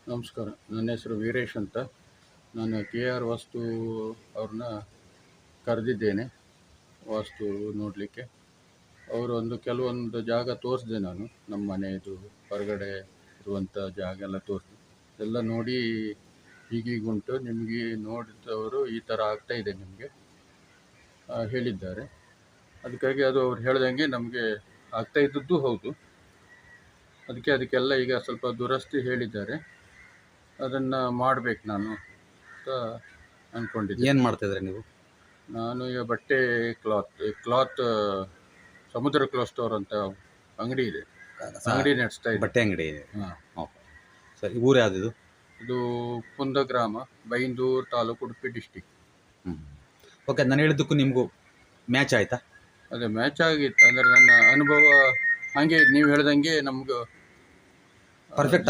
ನಮಸ್ಕಾರ. ನನ್ನ ಹೆಸರು ವೀರೇಶ್ ಅಂತ. ನಾನು KR ವಾಸ್ತು ಅವ್ರನ್ನ ಕರೆದಿದ್ದೇನೆ ವಾಸ್ತು ನೋಡಲಿಕ್ಕೆ. ಅವರು ಕೆಲವೊಂದು ಜಾಗ ತೋರಿಸಿದೆ. ನಾನು ನಮ್ಮ ಮನೆಯದು ಹೊರಗಡೆ ಇರುವಂಥ ಜಾಗ ಎಲ್ಲ ತೋರಿಸಿದೆ. ಎಲ್ಲ ನೋಡಿ ಹೀಗೀಗುಂಟು, ನಿಮಗೆ ನೋಡಿದವರು ಈ ಥರ ಆಗ್ತಾಯಿದೆ ನಿಮಗೆ ಹೇಳಿದ್ದಾರೆ. ಅದಕ್ಕಾಗಿ ಅದು ಅವ್ರು ಹೇಳ್ದಂಗೆ ನಮಗೆ ಆಗ್ತಾ ಇದ್ದದ್ದು ಹೌದು. ಅದಕ್ಕೆಲ್ಲ ಈಗ ಸ್ವಲ್ಪ ದುರಸ್ತಿ ಹೇಳಿದ್ದಾರೆ. ಅದನ್ನು ಮಾಡಬೇಕು ನಾನು ಅಂತ ಅಂದ್ಕೊಂಡಿದ್ದೆ. ಏನು ಮಾಡ್ತಿದ್ರಿ ನೀವು? ನಾನು ಈಗ ಬಟ್ಟೆ ಕ್ಲಾತ್ ಸಮುದ್ರ ಕ್ಲಾತ್ ಸ್ಟೋರ್ ಅಂತ ಅಂಗಡಿ ಇದೆ, ಅಂಗಡಿ ನಡೆಸ್ತಾ ಇದ್ದೆ. ಬಟ್ಟೆ ಅಂಗಡಿ ಇದೆ. ಹಾಂ. ಓಕೆ ಸರಿ. ಊರು ಯಾವುದಿದು? ಇದು ಕುಂದಗ್ರಾಮ, ಬೈಂದೂರು ತಾಲೂಕು, ಉಡುಪಿ ಡಿಸ್ಟಿಕ್. ಓಕೆ, ನಾನು ಹೇಳಿದ್ದಕ್ಕೂ ನಿಮಗೂ ಮ್ಯಾಚ್ ಆಯಿತಾ? ಅದೇ ಮ್ಯಾಚ್ ಆಗಿತ್ತು. ಅಂದರೆ ನನ್ನ ಅನುಭವ ಹಾಗೆ ನೀವು ಹೇಳ್ದಂಗೆ ನಮ್ಗೆ ಪರ್ಫೆಕ್ಟ್